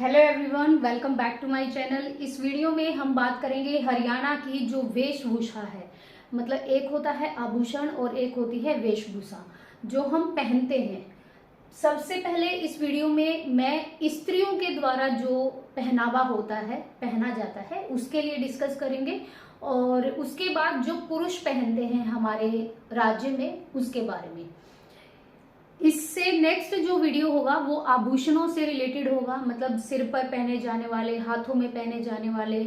Hello everyone, welcome back to my channel. इस video में हम बात करेंगे हरियाणा की जो वेशभूषा है। मतलब एक होता है आभूषण और एक होती है वेशभूषा जो हम पहनते हैं। सबसे पहले इस वीडियो में मैं स्त्रियों के द्वारा जो पहनावा होता है, पहना जाता है, उसके लिए डिस्कस करेंगे और उसके बाद जो पुरुष पहनते हैं हमारे राज्य में उसके बारे में। इससे नेक्स्ट जो वीडियो होगा वो आभूषणों से रिलेटेड होगा। मतलब सिर पर पहने जाने वाले, हाथों में पहने जाने वाले,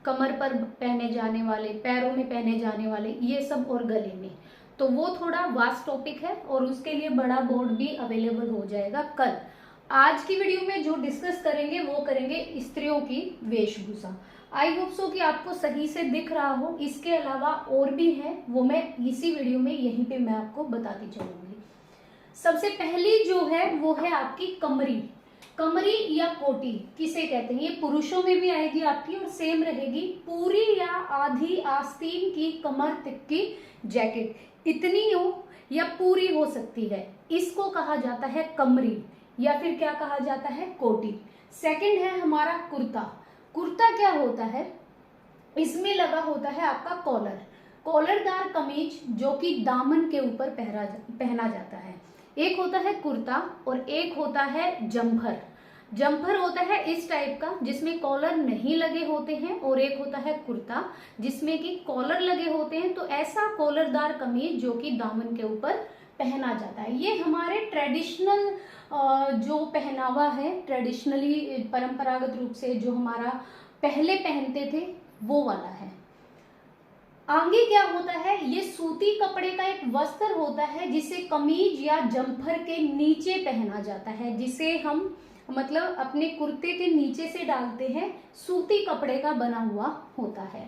कमर पर पहने जाने वाले, पैरों में पहने जाने वाले, ये सब, और गले में। तो वो थोड़ा वास्ट टॉपिक है और उसके लिए बड़ा बोर्ड भी अवेलेबल हो जाएगा कल। आज की वीडियो में जो डिस्कस करेंगे वो करेंगे स्त्रियों की वेशभूषा। आई होप सो कि आपको सही से दिख रहा हो। इसके अलावा और भी है, वो मैं इसी वीडियो में यहीं पे मैं आपको बताती चलूंगी। सबसे पहली जो है वो है आपकी कमरी। कमरी या कोटी किसे कहते हैं, ये पुरुषों में भी आएगी आपकी और सेम रहेगी। पूरी या आधी आस्तीन की कमर तक की जैकेट, इतनी हो या पूरी हो सकती है, इसको कहा जाता है कमरी या फिर क्या कहा जाता है, कोटी। सेकंड है हमारा कुर्ता। कुर्ता क्या होता है, इसमें लगा होता है आपका कॉलर, कॉलरदार कमीज जो कि दामन के ऊपर पहना जाता है। एक होता है कुर्ता और एक होता है जम्फर। जम्फर होता है इस टाइप का जिसमें कॉलर नहीं लगे होते हैं, और एक होता है कुर्ता जिसमें कि कॉलर लगे होते हैं। तो ऐसा कॉलरदार कमीज जो कि दामन के ऊपर पहना जाता है, ये हमारे ट्रेडिशनल जो पहनावा है, ट्रेडिशनली परंपरागत रूप से जो हमारा पहले पहनते थे वो वाला है। आगे क्या होता है, ये सूती कपड़े का एक वस्त्र होता है जिसे कमीज या जम्फर के नीचे पहना जाता है, जिसे हम मतलब अपने कुर्ते के नीचे से डालते हैं। सूती कपड़े का बना हुआ होता है।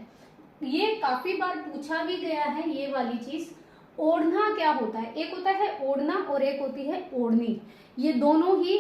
ये काफी बार पूछा भी गया है ये वाली चीज। ओढ़ना क्या होता है, एक होता है ओढ़ना और एक होती है ओढ़नी। ये दोनों ही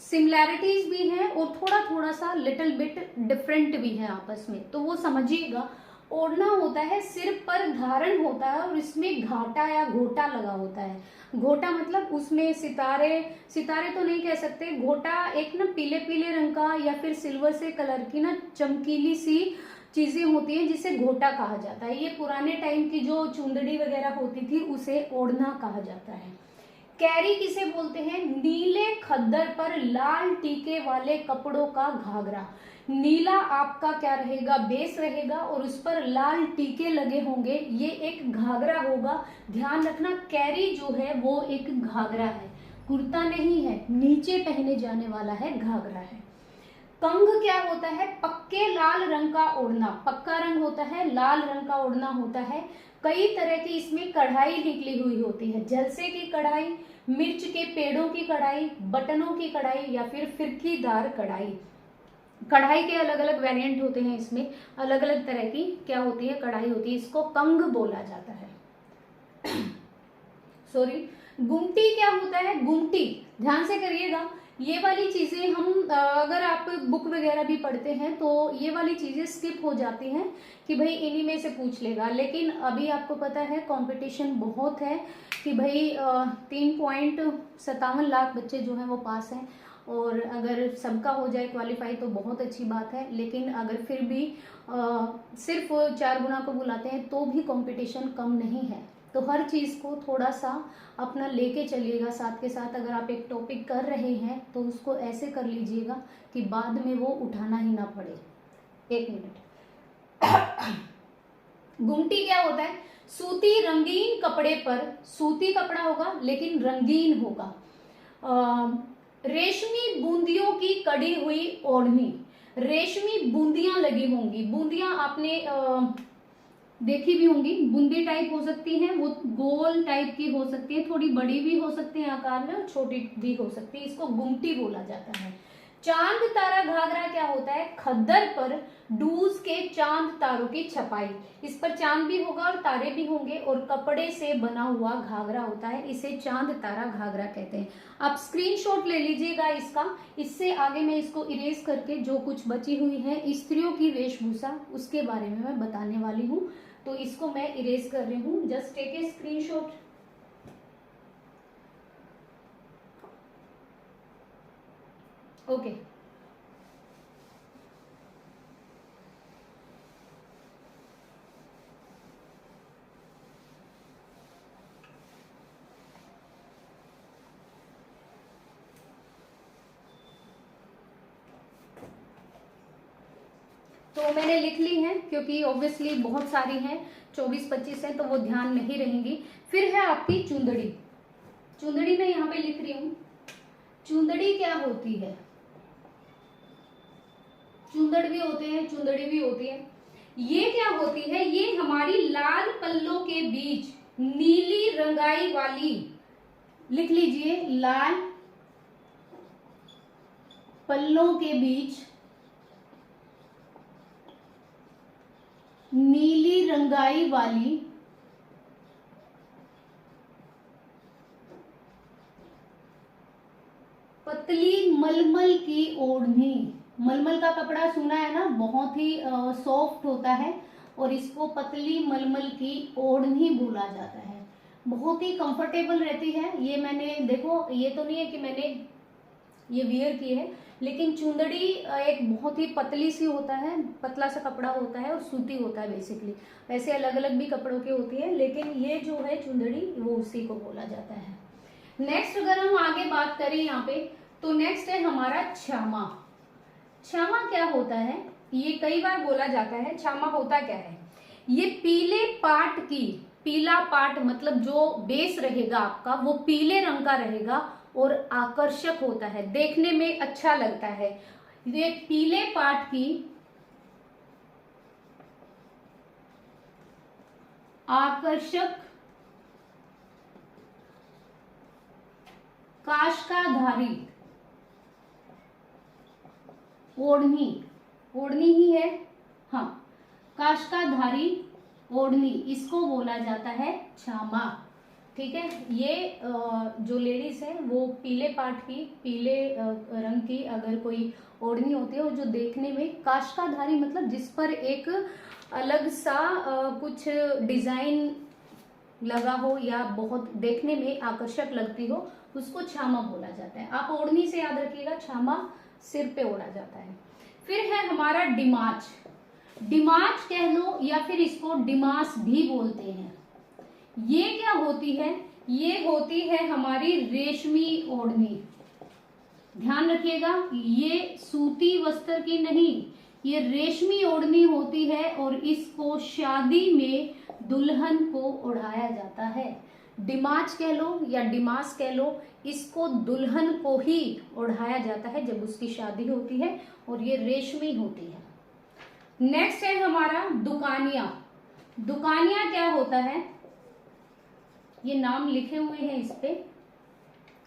सिमिलैरिटीज भी हैं और थोड़ा थोड़ा सा लिटिल बिट डिफरेंट भी है आपस में, तो वो समझिएगा। ओढ़ना होता है सिर पर धारण होता है और इसमें घाटा या घोटा लगा होता है। घोटा मतलब उसमें सितारे, सितारे तो नहीं कह सकते, घोटा एक ना पीले पीले रंग का या फिर सिल्वर से कलर की ना चमकीली सी चीजें होती हैं जिसे घोटा कहा जाता है। ये पुराने टाइम की जो चुंदड़ी वगैरह होती थी उसे ओढ़ना कहा जाता है। कैरी किसे बोलते हैं, नीले खद्दर पर लाल टीके वाले कपड़ों का घाघरा। नीला आपका क्या रहेगा, बेस रहेगा और उस पर लाल टीके लगे होंगे, ये एक घाघरा होगा। ध्यान रखना, कैरी जो है वो एक घाघरा है, कुर्ता नहीं है, नीचे पहने जाने वाला है, घाघरा है। कंघ क्या होता है, पक्के लाल रंग का ओढ़ना। पक्का रंग होता है, लाल रंग का ओढ़ना होता है। कई तरह की इसमें कढ़ाई निकली हुई होती है, जलसे की कढ़ाई, मिर्च के पेड़ों की कढ़ाई, बटनों की कढ़ाई या फिर फिरकीदार कढ़ाई। कढ़ाई के अलग अलग वेरिएंट होते हैं, इसमें अलग अलग तरह की क्या होती है, कढ़ाई होती है, इसको कंघ बोला जाता है। सॉरी, गुमटी क्या होता है, गुमटी ध्यान से करिएगा। ये वाली चीजें हम अगर आप बुक वगैरह भी पढ़ते हैं तो ये वाली चीजें स्किप हो जाती हैं कि भाई इन्हीं में से पूछ लेगा। लेकिन अभी आपको पता है कंपटीशन बहुत है कि भाई 3.57 लाख बच्चे जो हैं वो पास हैं, और अगर सबका हो जाए क्वालिफाई तो बहुत अच्छी बात है। लेकिन अगर फिर भी सिर्फ 4 गुना को बुलाते हैं तो भी कंपटीशन कम नहीं है। तो हर चीज़ को थोड़ा सा अपना लेके चलिएगा साथ के साथ। अगर आप एक टॉपिक कर रहे हैं तो उसको ऐसे कर लीजिएगा कि बाद में वो उठाना ही ना पड़े। 1 मिनट। गुमटी क्या होता है, सूती रंगीन कपड़े पर, सूती कपड़ा होगा लेकिन रंगीन होगा। रेशमी बूंदियों की कड़ी हुई ओढ़नी, रेशमी बूंदियां लगी होंगी। बूंदियां आपने देखी भी होंगी, बूंदी टाइप हो सकती हैं, वो गोल टाइप की हो सकती है, थोड़ी बड़ी भी हो सकती है आकार में और छोटी भी हो सकती है, इसको गुमटी बोला जाता है। चांद तारा घाघरा क्या होता है, खद्दर पर डूज के चांद तारों की छपाई, इस पर चांद भी होगा और तारे भी होंगे और कपड़े से बना हुआ घाघरा होता है, इसे चांद तारा घाघरा कहते हैं। आप स्क्रीनशॉट ले लीजिएगा इसका। इससे आगे मैं इसको इरेज करके जो कुछ बची हुई है स्त्रियों की वेशभूषा उसके बारे में मैं बताने वाली हूँ, तो इसको मैं इरेज कर रही हूँ। Just take a screenshot. Okay, तो मैंने लिख ली है क्योंकि ऑब्वियसली बहुत सारी हैं, 24-25 है तो वो ध्यान नहीं रहेंगी। फिर है आपकी चुंदड़ी। चुंदड़ी मैं यहाँ पे लिख रही हूँ। चुंदड़ी क्या होती है? चुंदड़ भी होते हैं, चुंदड़ी भी होती है। ये क्या होती है? ये हमारी लाल पल्लों के बीच नीली रंगाई वाली, लिख लीजिए, लाल पल्लों के बीच नीली रंगाई वाली पतली मलमल की ओढ़नी। मलमल का कपड़ा सुना है ना, बहुत ही सॉफ्ट होता है और इसको पतली मलमल की ओढ़नी बोला जाता है। बहुत ही कंफर्टेबल रहती है। ये मैंने, देखो ये तो नहीं है कि मैंने ये वियर की है, लेकिन चुंदड़ी एक बहुत ही पतली सी होता है, पतला सा कपड़ा होता है और सूती होता है बेसिकली। वैसे अलग अलग भी कपड़ों की होती है, लेकिन ये जो है चुंदड़ी वो उसी को बोला जाता है। नेक्स्ट अगर हम आगे बात करें यहाँ पे, तो नेक्स्ट है हमारा छामा। छामा क्या होता है? ये कई बार बोला जाता है। छामा होता क्या है? ये पीले पाट की, पीला पाट मतलब जो बेस रहेगा आपका वो पीले रंग का रहेगा और आकर्षक होता है, देखने में अच्छा लगता है। ये पीले पाट की आकर्षक काष्ठाधारी ओढ़नी, ओढ़नी ही है, हाँ, काष्ठाधारी ओढ़नी, इसको बोला जाता है छामा। ठीक है। ये जो लेडीज है वो पीले पाट की, पीले रंग की अगर कोई ओढ़नी होती है और जो देखने में काष्ठाधारी मतलब जिस पर एक अलग सा कुछ डिजाइन लगा हो या बहुत देखने में आकर्षक लगती हो, उसको छामा बोला जाता है। आप ओढ़नी से याद रखिएगा, छामा सिर पे ओढ़ा जाता है। फिर है हमारा डिमाच। डिमाच कह लो या फिर इसको डिमास भी बोलते हैं। ये क्या होती है? ये होती है हमारी रेशमी ओढ़नी। ध्यान रखिएगा, ये सूती वस्त्र की नहीं, ये रेशमी ओढ़नी होती है और इसको शादी में दुल्हन को ओढ़ाया जाता है। डिमाच कह लो या डिमास कह लो, इसको दुल्हन को ही ओढ़ाया जाता है जब उसकी शादी होती है और ये रेशमी होती है। नेक्स्ट है हमारा दुकानिया। दुकानिया क्या होता है? ये नाम लिखे हुए हैं इस पे।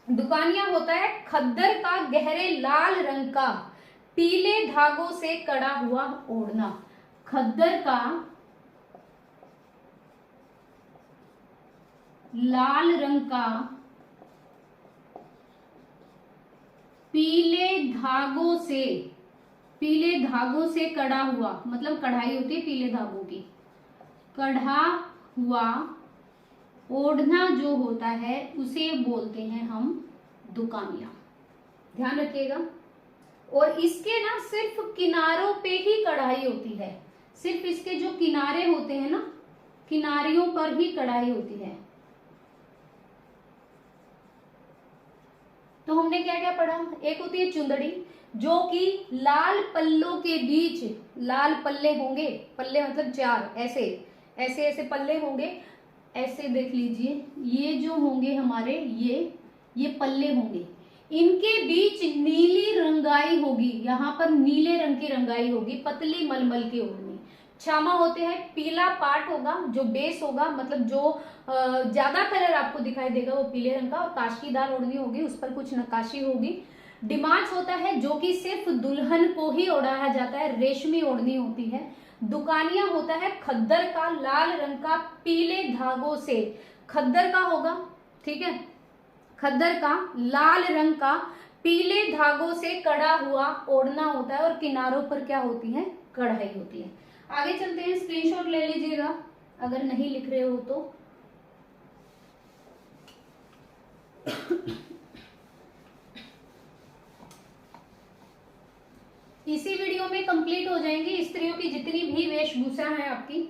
दुकानिया होता है खद्दर का गहरे लाल रंग का पीले धागों से कड़ा हुआ ओढ़ना। खद्दर का लाल रंग का पीले धागों से कड़ा हुआ, मतलब कढ़ाई होती है पीले धागों की, कढ़ा हुआ ओढ़ना जो होता है उसे बोलते हैं हम दुकानिया। ध्यान रखिएगा। और इसके ना सिर्फ किनारों पे ही कढ़ाई होती है, सिर्फ इसके जो किनारे होते हैं ना, किनारियों पर ही कढ़ाई होती है। तो हमने क्या क्या पढ़ा? एक होती है चुंदड़ी जो कि लाल पल्लों के बीच, लाल पल्ले होंगे, पल्ले मतलब चार, ऐसे ऐसे ऐसे पल्ले होंगे, ऐसे देख लीजिए, ये जो होंगे हमारे ये पल्ले होंगे, इनके बीच नीली रंगाई होगी, यहाँ पर नीले रंग की रंगाई होगी, पतली मलमल की ओढ़नी। छामा होते हैं, पीला पार्ट होगा जो बेस होगा, मतलब जो ज्यादा कलर आपको दिखाई देगा वो पीले रंग का, और काश्तीदार ओढ़नी होगी, उस पर कुछ नक्काशी होगी। डिमाच होता है जो कि सिर्फ दुल्हन को ही ओढ़ाया जाता है, रेशमी ओढ़नी होती है। दुकानिया होता है खद्दर का लाल रंग का पीले धागों से, खद्दर का होगा, ठीक है, खद्दर का लाल रंग का पीले धागों से कड़ा हुआ ओढ़ना होता है और किनारों पर क्या होती है? कढ़ाई होती है। आगे चलते हैं, स्क्रीनशॉट ले लीजिएगा अगर नहीं लिख रहे हो तो। इसी वीडियो में कंप्लीट हो जाएंगी स्त्रियों की जितनी भी वेशभूषा है आपकी।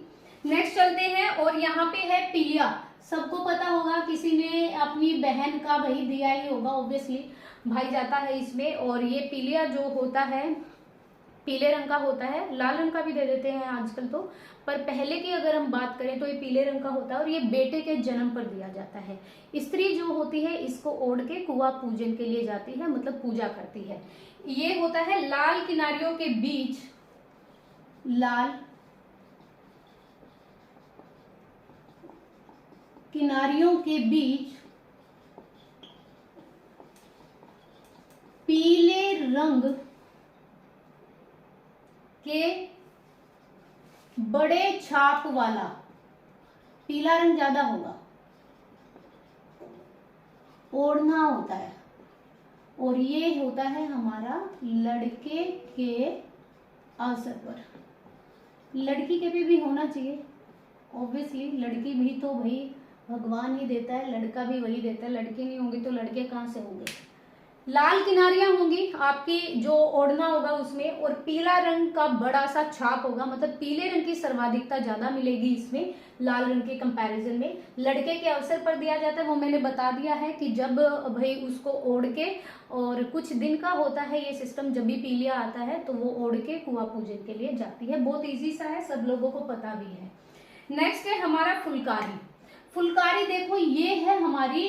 नेक्स्ट चलते हैं, और यहाँ पे है पीलिया। सबको पता होगा, किसी ने अपनी बहन का भाई दिया ही होगा, ऑब्वियसली भाई जाता है इसमें। और ये पीलिया जो होता है पीले रंग का होता है, लाल रंग का भी दे देते हैं आजकल तो, पर पहले की अगर हम बात करें तो ये पीले रंग का होता है और ये बेटे के जन्म पर दिया जाता है। स्त्री जो होती है इसको ओढ़ के कुआं पूजन के लिए जाती है, मतलब पूजा करती है। ये होता है लाल किनारियों के बीच, लाल किनारियों के बीच पीले रंग के बड़े छाप वाला, पीला रंग ज्यादा होगा, ओढ़ना होता है। और ये होता है हमारा लड़के के अवसर पर। लड़की के भी होना चाहिए ऑब्वियसली, लड़की भी तो भाई भगवान ही देता है, लड़का भी वही देता है, लड़के नहीं होंगे तो लड़के कहाँ से होंगे। लाल किनारियां होंगी आपकी जो ओढ़ना होगा उसमें, और पीला रंग का बड़ा सा छाप होगा, मतलब पीले रंग की सर्वाधिकता ज्यादा मिलेगी इसमें लाल रंग के कंपैरिजन में। लड़के के अवसर पर दिया जाता है, वो मैंने बता दिया है कि जब भाई उसको ओढ़ के, और कुछ दिन का होता है ये सिस्टम, जब भी पीलिया आता है तो वो ओढ़ के कुआं पूजन के लिए जाती है। बहुत ईजी सा है, सब लोगों को पता भी है। नेक्स्ट है हमारा फुलकारी। फुलकारी देखो ये है हमारी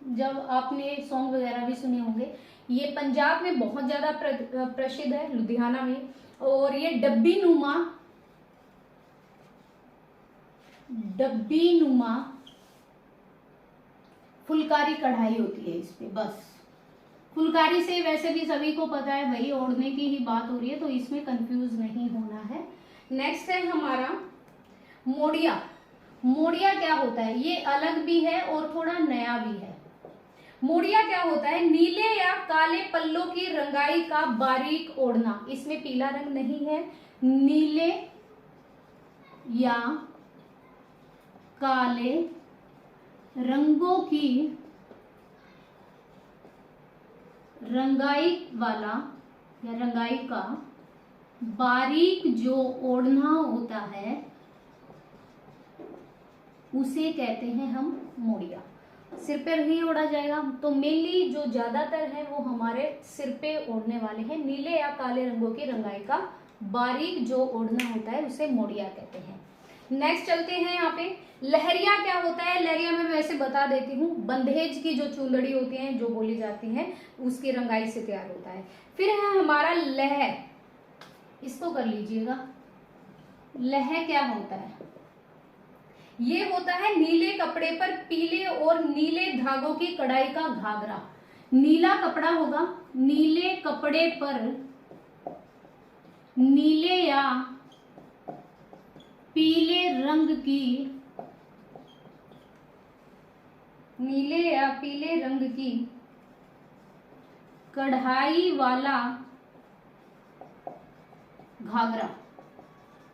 जब आपने सॉन्ग वगैरह भी सुने होंगे, ये पंजाब में बहुत ज्यादा प्रसिद्ध है, लुधियाना में। और ये डब्बी नुमा फुलकारी कढ़ाई होती है इस पे। बस फुलकारी से वैसे भी सभी को पता है भाई ओढ़ने की ही बात हो रही है, तो इसमें कंफ्यूज नहीं होना है। नेक्स्ट है हमारा मोड़िया। मोड़िया क्या होता है, ये अलग भी है और थोड़ा नया भी है। मोड़िया क्या होता है, नीले या काले पल्लों की रंगाई का बारीक ओढ़ना। इसमें पीला रंग नहीं है, नीले या काले रंगों की रंगाई वाला या रंगाई का बारीक जो ओढ़ना होता है उसे कहते हैं हम मोड़िया। सिर पर ही ओढ़ा जाएगा, तो मेनली जो ज्यादातर है वो हमारे सिर पे ओढ़ने वाले हैं। नीले या काले रंगों की रंगाई का बारीक जो ओढ़ना होता है उसे मोड़िया कहते हैं। नेक्स्ट चलते हैं यहाँ पे, लहरिया क्या होता है। लहरिया में वैसे बता देती हूँ, बंधेज की जो चुंदड़ी होती है जो बोली जाती है उसकी रंगाई से तैयार होता है। फिर है हमारा लह, इसको कर लीजिएगा। लह क्या होता है, ये होता है नीले कपड़े पर पीले और नीले धागों की कढ़ाई का घाघरा। नीला कपड़ा होगा, नीले कपड़े पर नीले या पीले रंग की कढ़ाई वाला घाघरा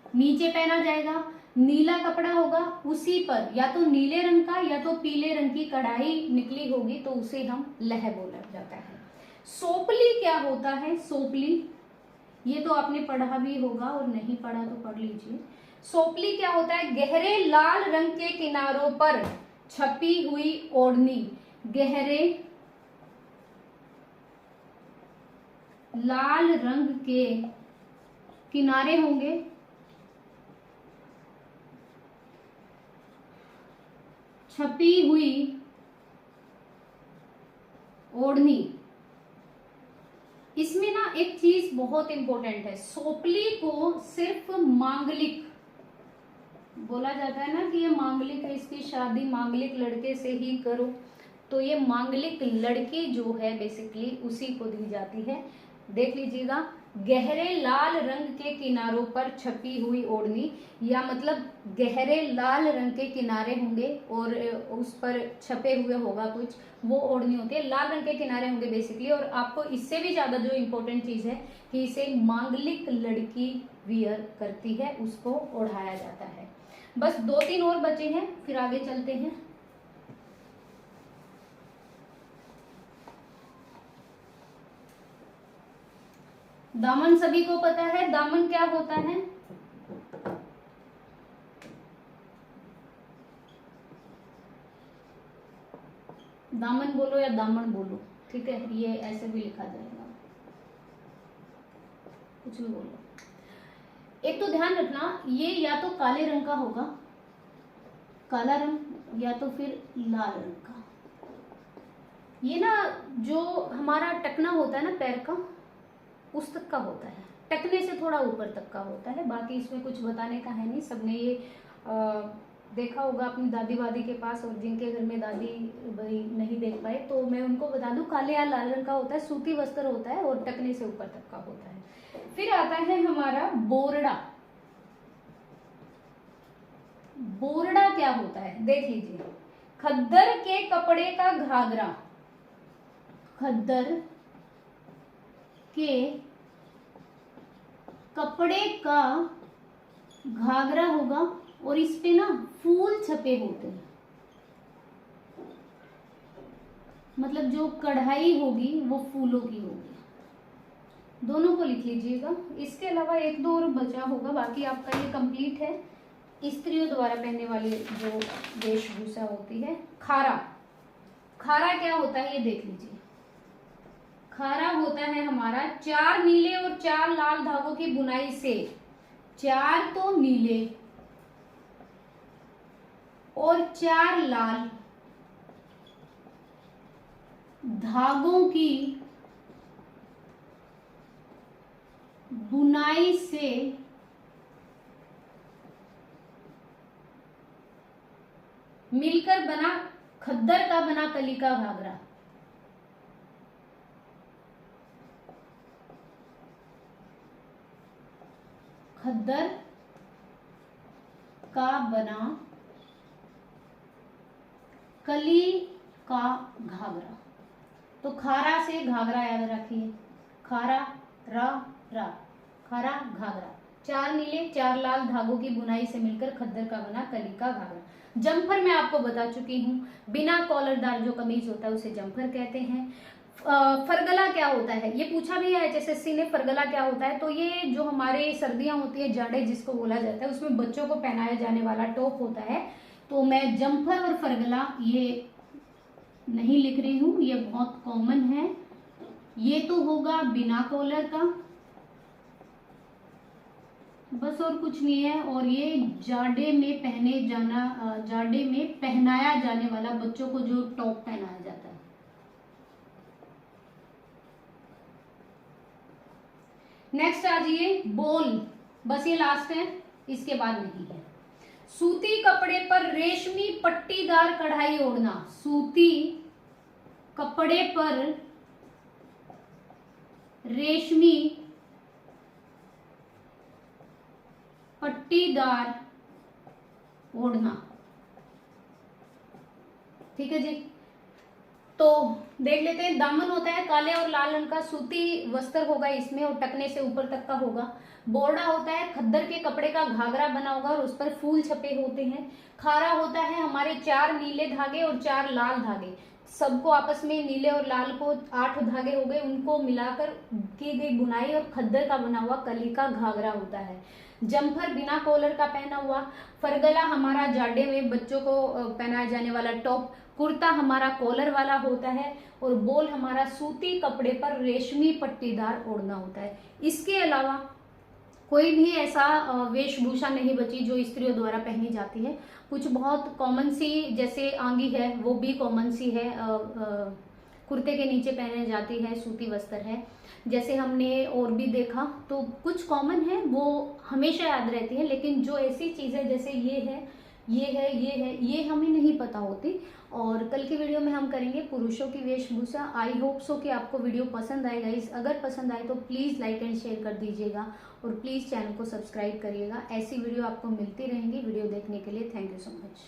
नीचे पहना जाएगा। नीला कपड़ा होगा, उसी पर या तो नीले रंग का या तो पीले रंग की कढ़ाई निकली होगी, तो उसे हम लह बोला जाता है। सोपली क्या होता है, सोपली ये तो आपने पढ़ा भी होगा और नहीं पढ़ा तो पढ़ लीजिए। सोपली क्या होता है, गहरे लाल रंग के किनारों पर छपी हुई ओढ़नी। गहरे लाल रंग के किनारे होंगे, छपी हुई ओढ़नी। इसमें ना एक चीज बहुत इंपॉर्टेंट है, सोपली को सिर्फ मांगलिक बोला जाता है ना कि ये मांगलिक है, इसकी शादी मांगलिक लड़के से ही करो, तो ये मांगलिक लड़की जो है बेसिकली उसी को दी जाती है। देख लीजिएगा, गहरे लाल रंग के किनारों पर छपी हुई ओढ़नी, या मतलब गहरे लाल रंग के किनारे होंगे और उस पर छपे हुए होगा कुछ, वो ओढ़नी होती है। लाल रंग के किनारे होंगे बेसिकली, और आपको इससे भी ज्यादा जो इम्पोर्टेंट चीज है कि इसे मांगलिक लड़की वियर करती है, उसको ओढ़ाया जाता है। बस 2-3 और बचे हैं, फिर आगे चलते हैं। दामन सभी को पता है, दामन क्या होता है, दामन बोलो या दामन बोलो, ठीक है, ये ऐसे भी लिखा जाएगा। कुछ नहीं बोलो। एक तो ध्यान रखना, ये या तो काले रंग का होगा, काला रंग, या तो फिर लाल रंग का। ये ना जो हमारा टकना होता है ना पैर का, उस तक का होता है, टकने से थोड़ा ऊपर तक का होता है। बाकी इसमें कुछ बताने का है नहीं, सबने ये देखा होगा अपनी दादी वादी के पास, और जिनके घर में दादी भाई नहीं देख पाए तो मैं उनको बता दूं, काले या लाल रंग का होता है, सूती वस्त्र होता है और टकने से ऊपर तक का होता है। फिर आता है हमारा बोरडा। बोरडा क्या होता है देख लीजिए, खद्दर के कपड़े का घाघरा, खद्दर के कपड़े का घाघरा होगा और इस पे ना फूल छपे होते हैं, मतलब जो कढ़ाई होगी वो फूलों की होगी। दोनों को लिख लीजिएगा। इसके अलावा एक दो और बचा होगा, बाकी आपका ये कंप्लीट है। स्त्रियों द्वारा पहनने वाली जो वेशभूषा होती है। खारा, खारा क्या होता है ये देख लीजिए। खारा होता है हमारा 4 नीले और 4 लाल धागों की बुनाई से, 4 तो नीले और 4 लाल धागों की बुनाई से मिलकर बना खद्दर का बना कली का घाघरा। खद्दर का बना कली का घाघरा। तो खारा से घाघरा याद रखिए, खारा रा रा, खारा घाघरा। 4 नीले 4 लाल धागों की बुनाई से मिलकर खद्दर का बना कली का घाघरा। जम्फर मैं आपको बता चुकी हूँ, बिना कॉलरदार जो कमीज होता है उसे जम्फर कहते हैं। फरगला क्या होता है ये पूछा भी है एचएसएससी ने, फरगला क्या होता है। तो ये जो हमारे सर्दियां होती है, जाड़े जिसको बोला जाता है, उसमें बच्चों को पहनाया जाने वाला टॉप होता है। तो मैं जम्फर और फरगला ये नहीं लिख रही हूँ, ये बहुत कॉमन है। ये तो होगा बिना कॉलर का, बस और कुछ नहीं है। और ये जाड़े में पहने जाना, जाड़े में पहनाया जाने वाला बच्चों को जो टॉप पहनाया जाता है। नेक्स्ट आ जाइए बोल, बस ये लास्ट है, इसके बाद नहीं है। सूती कपड़े पर रेशमी पट्टीदार कढ़ाई ओढ़ना, सूती कपड़े पर रेशमी पट्टीदार ओढ़ना। ठीक है जी, तो देख लेते हैं। दामन होता है काले और लाल रंग का, सूती वस्त्र होगा इसमें और टकने से ऊपर तक का होगा। बोरडा होता है खद्दर के कपड़े का घाघरा बना होगा और उस पर फूल छपे होते हैं। खारा होता है हमारे 4 नीले धागे और 4 लाल धागे, सबको आपस में नीले और लाल को 8 धागे हो गए, उनको मिलाकर की गई बुनाई और खद्दर का बना हुआ कली का घाघरा होता है। जम्फर बिना कॉलर का पहना हुआ। फरगला हमारा जाड़े में बच्चों को पहनाया जाने वाला टॉप। कुर्ता हमारा कॉलर वाला होता है। और बोल हमारा सूती कपड़े पर रेशमी पट्टीदार ओढ़ना होता है। इसके अलावा कोई भी ऐसा वेशभूषा नहीं बची जो स्त्रियों द्वारा पहनी जाती है। कुछ बहुत कॉमन सी, जैसे आंगी है वो भी कॉमन सी है, कुर्ते के नीचे पहने जाती है, सूती वस्त्र है। जैसे हमने और भी देखा तो कुछ कॉमन है वो हमेशा याद रहती है, लेकिन जो ऐसी चीजें जैसे ये है, ये है, ये है, ये हमें नहीं पता होती। और कल की वीडियो में हम करेंगे पुरुषों की वेशभूषा। आई होप सो कि आपको वीडियो पसंद आएगा। इस अगर पसंद आए तो प्लीज़ लाइक एंड शेयर कर दीजिएगा और प्लीज़ चैनल को सब्सक्राइब करिएगा। ऐसी वीडियो आपको मिलती रहेंगी। वीडियो देखने के लिए थैंक यू सो मच।